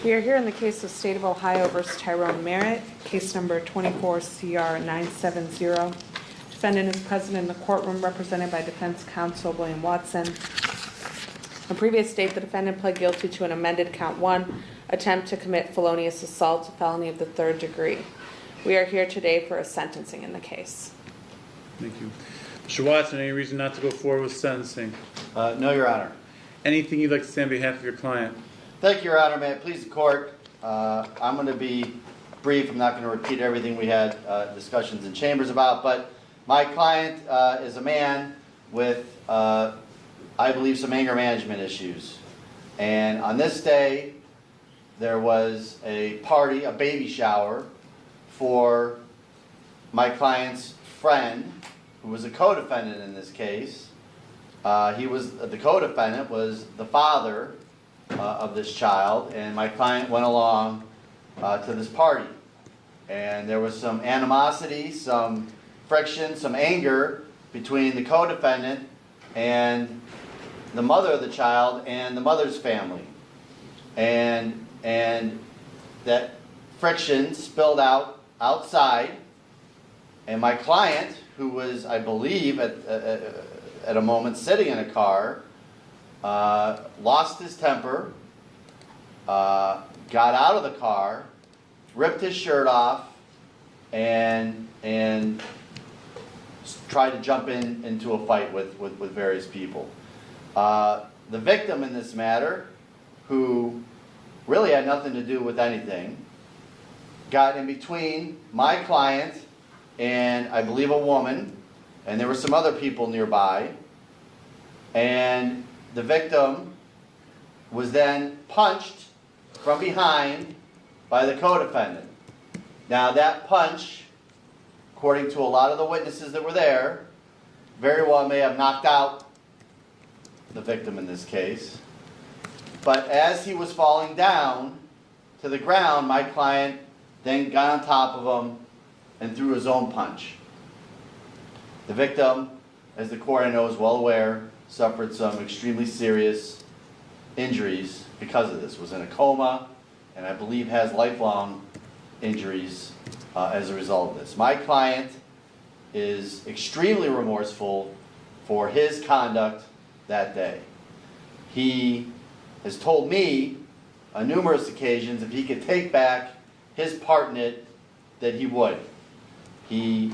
We are here in the case of State of Ohio versus Tyrone Merritt, case number 24-CR-970. Defendant is present in the courtroom represented by defense counsel William Watson. On previous date, the defendant pled guilty to an amended count 1, attempt to commit felonious assault, a felony of the 3rd degree. We are here today for a sentencing in the case. Thank you. Mr. Watson, any reason not to go forward with sentencing? No, Your Honor. Anything you'd like to say on behalf of your client? Thank you, Your Honor. May it please the court. I'm going to be brief. I'm not going to repeat everything we had discussions in chambers about, but my client is a man with, I believe, some anger management issues. And on this day, there was a party, a baby shower, for my client's friend, who was a co-defendant in this case. The co-defendant was the father of this child, and my client went along to this party. And there was some animosity, some friction, some anger between the co-defendant and the mother of the child and the mother's family. And that friction spilled out outside, and my client, who was, I believe, at a moment sitting in a car, lost his temper, got out of the car, ripped his shirt off, and tried to jump into a fight with various people. The victim in this matter, who really had nothing to do with anything, got in between my client and I believe a woman, and there were some other people nearby, and the victim was then punched from behind by the co-defendant. Now that punch, according to a lot of the witnesses that were there, very well may have knocked out the victim in this case. But as he was falling down to the ground, my client then got on top of him and threw his own punch. The victim, as the court I know is well aware, suffered some extremely serious injuries because of this. Was in a coma, and I believe has lifelong injuries as a result of this. My client is extremely remorseful for his conduct that day. He has told me on numerous occasions if he could take back his part in it, that he would. He's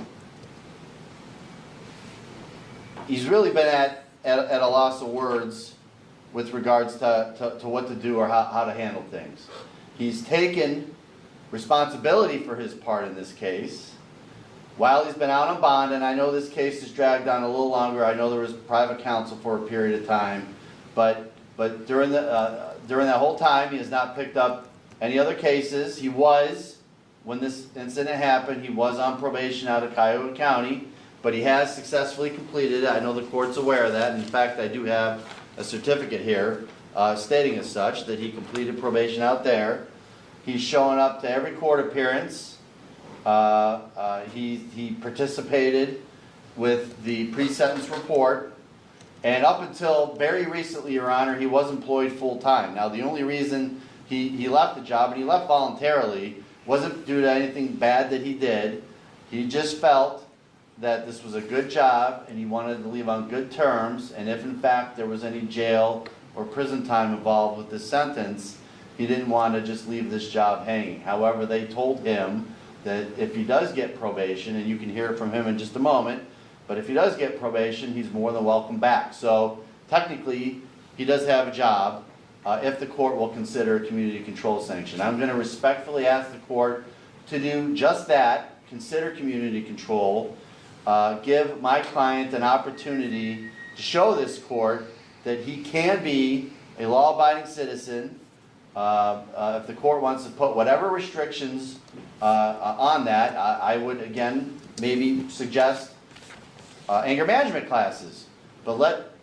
really been at a loss of words with regards to what to do or how to handle things. He's taken responsibility for his part in this case while he's been out on bond, and I know this case has dragged on a little longer. I know there was private counsel for a period of time, but during that whole time he has not picked up any other cases. He was, when this incident happened, he was on probation out of Cuyahoga County, but he has successfully completed it. I know the court's aware of that. In fact, I do have a certificate here stating as such that he completed probation out there. He's showing up to every court appearance. He participated with the pre-sentence report. And up until very recently, Your Honor, he was employed full-time. Now, the only reason he left the job, and he left voluntarily, wasn't due to anything bad that he did. He just felt that this was a good job, and he wanted to leave on good terms, and if in fact there was any jail or prison time involved with this sentence, he didn't want to just leave this job hanging. However, they told him that if he does get probation, and you can hear it from him in just a moment, but if he does get probation, he's more than welcome back. So technically, he does have a job if the court will consider a community control sanction. I'm going to respectfully ask the court to do just that, consider community control, give my client an opportunity to show this court that he can be a law-abiding citizen. If the court wants to put whatever restrictions on that, I would again maybe suggest anger management classes, but let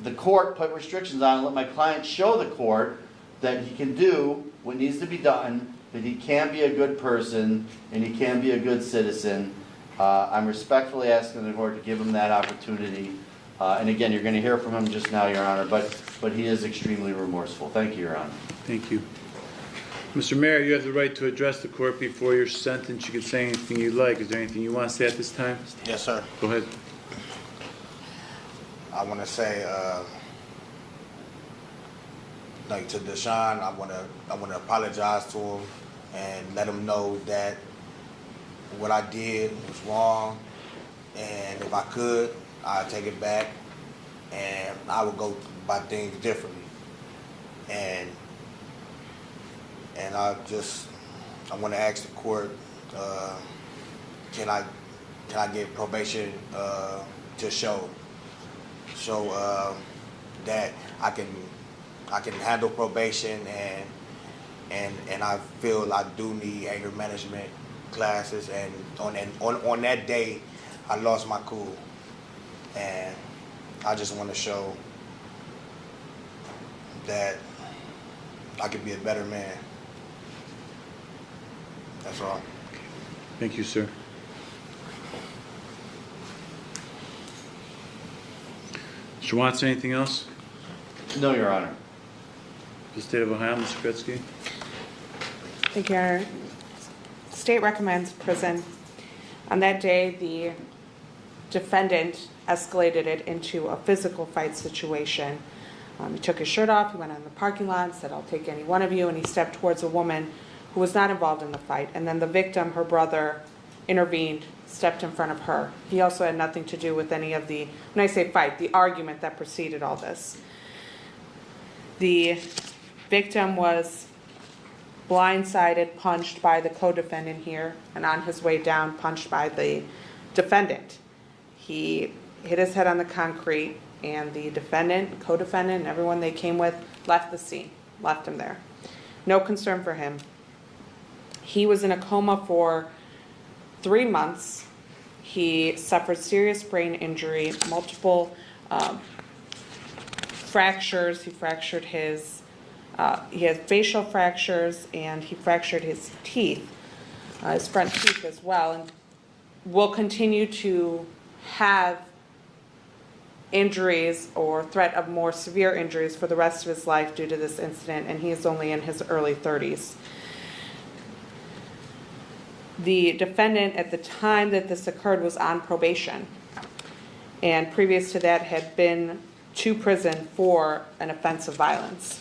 the court put restrictions on, and let my client show the court that he can do what needs to be done, that he can be a good person and he can be a good citizen. I'm respectfully asking the court to give him that opportunity And again, you're gonna hear from him just now, Your Honor, but he is extremely remorseful. Thank you, Your Honor. Thank you. Mr. Mayor, you have the right to address the court before your sentence. You can say anything you like. Is there anything you want to say at this time? Yes, sir. Go ahead. I want to say, like to Deshaun, I want to apologize to him and let him know that what I did was wrong, and if I could, I'd take it back, and I would go by things differently. And I want to ask the court, can I get probation to show that I can handle probation, and I feel I do need anger management classes, and on that day I lost my cool, and I just want to show that I could be a better man. That's all. Thank you, sir. Mr. Watson, anything else? No, Your Honor. The state of Ohio, Mr. Gretzky? Thank you, Your Honor. State recommends prison. On that day, the defendant escalated it into a physical fight situation. He took his shirt off, he went out in the parking lot, said, "I'll take any one of you," and he stepped towards a woman who was not involved in the fight. And then the victim, her brother, intervened, stepped in front of her. He also had nothing to do with any of the, when I say fight, the argument that preceded all this. The victim was blindsided, punched by the co-defendant here, and on his way down, punched by the defendant. He hit his head on the concrete, and the defendant, co-defendant, and everyone they came with left the scene, left him there. No concern for him. He was in a coma for 3 months. He suffered serious brain injury, multiple fractures. He fractured he had facial fractures, and he fractured his teeth, his front teeth as well, and will continue to have injuries or threat of more severe injuries for the rest of his life due to this incident, and he is only in his early 30s. The defendant at the time that this occurred was on probation, and previous to that had been to prison for an offense of violence.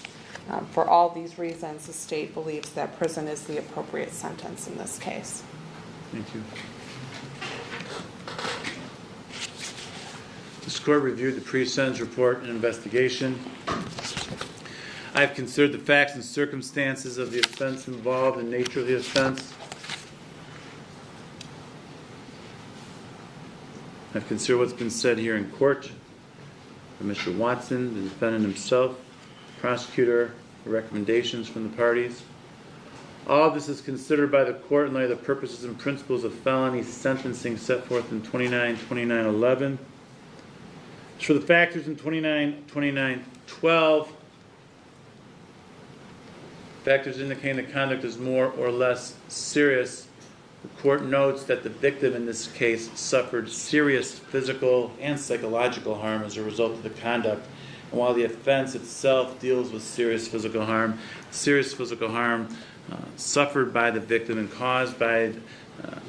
For all these reasons, the state believes that prison is the appropriate sentence in this case. Thank you. This court reviewed the pre-sentence report and investigation. I have considered the facts and circumstances of the offense involved and nature of the offense. I've considered what's been said here in court from Mr. Watson, the defendant himself, prosecutor, the recommendations from the parties. All of this is considered by the court in light of the purposes and principles of felony sentencing set forth in 29-29-11. As for the factors in 29-29-12, factors indicating the conduct is more or less serious, the court notes that the victim in this case suffered serious physical and psychological harm as a result of the conduct. And while the offense itself deals with serious physical harm suffered by the victim and caused by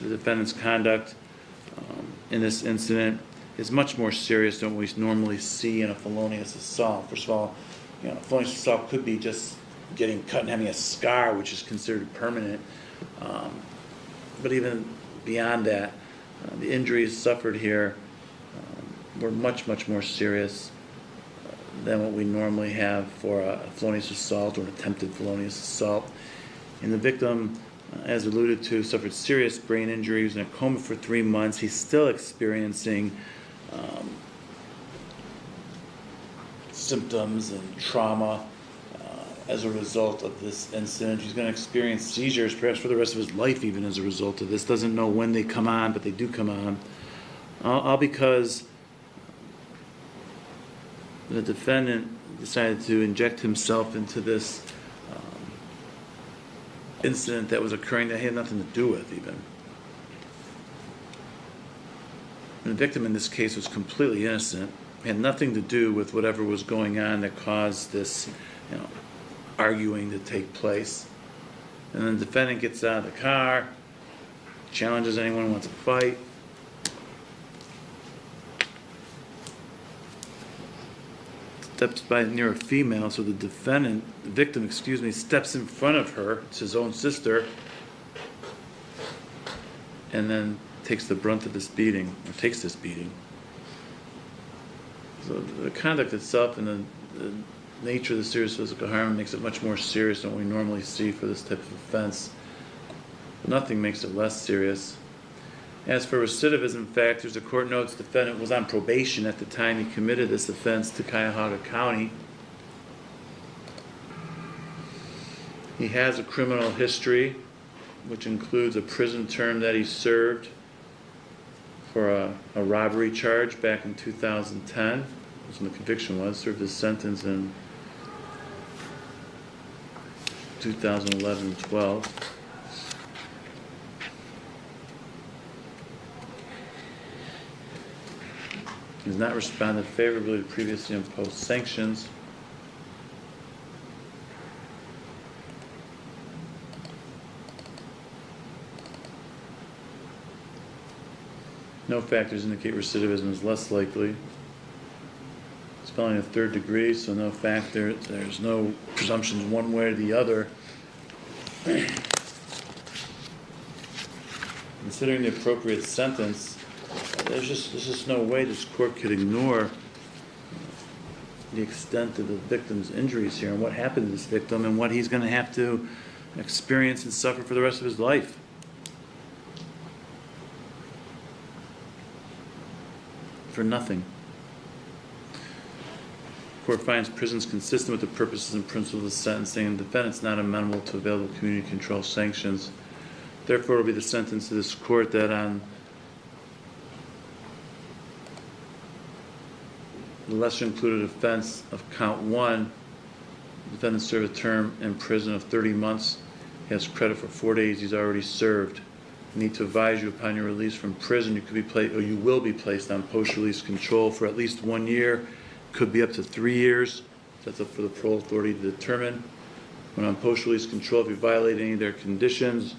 the defendant's conduct in this incident is much more serious than what we normally see in a felonious assault. First of all, a felonious assault could be just getting cut and having a scar, which is considered permanent. But even beyond that, the injuries suffered here were much, much more serious than what we normally have for a felonious assault or an attempted felonious assault. And the victim, as alluded to, suffered serious brain injury. He was in a coma for 3 months. He's still experiencing symptoms and trauma as a result of this incident. He's going to experience seizures perhaps for the rest of his life even as a result of this. Doesn't know when they come on, but they do come on. All because the defendant decided to inject himself into this incident that was occurring that he had nothing to do with even. And the victim in this case was completely innocent. had nothing to do with whatever was going on that caused this, arguing to take place. And then the defendant gets out of the car, challenges anyone who wants to fight. Steps by near a female, so the victim, steps in front of her, it's his own sister, and then takes the brunt of this beating. So the conduct itself and the nature of the serious physical harm makes it much more serious than what we normally see for this type of offense. But nothing makes it less serious. As for recidivism factors, the court notes the defendant was on probation at the time he committed this offense to Cuyahoga County. He has a criminal history, which includes a prison term that he served for a robbery charge back in 2010. That's when the conviction was. Served his sentence in 2011-12. He has not responded favorably to previously imposed sanctions. No factors indicate recidivism is less likely. It's felony of third degree, so no factor. There's no presumptions one way or the other. Considering the appropriate sentence, there's just no way this court could ignore the extent of the victim's injuries here and what happened to this victim and what he's going to have to experience and suffer for the rest of his life. For nothing. The court finds prisons consistent with the purposes and principles of sentencing, and the defendant's not amenable to available community control sanctions. Therefore, it will be the sentence of this court that on the lesser included offense of count 1, the defendant served a term in prison of 30 months. He has credit for 4 days he's already served. I need to advise you upon your release from prison, you will be placed on post-release control for at least 1 year, could be up to 3 years. That's up for the parole authority to determine. When on post-release control, if you violate any of their conditions,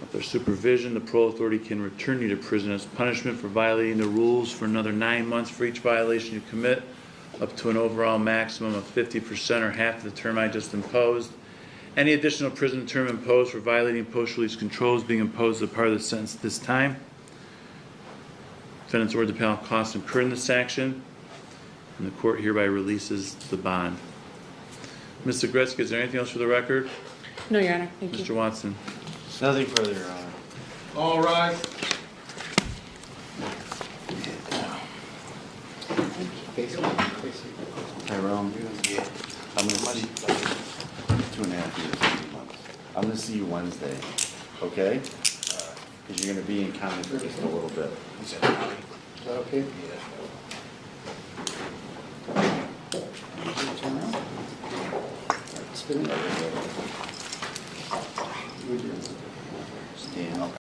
of their supervision, the parole authority can return you to prison as punishment for violating the rules for another 9 months for each violation you commit, up to an overall maximum of 50% or half the term I just imposed. Any additional prison term imposed for violating post-release control is being imposed as a part of the sentence at this time. Defendant's ordered to pay all costs incurred in this action, and the court hereby releases the bond. Ms. Zagreski, is there anything else for the record? No, Your Honor. Thank you. Mr. Watson. Nothing further, Your Honor. All rise. Tyrone, I'm gonna see 2.5 years, 3 months. I'm gonna see you Wednesday, okay? Because you're gonna be in county for just a little bit. He said, "County." Is that okay? Yeah. Turn around. Spin it. Stand up.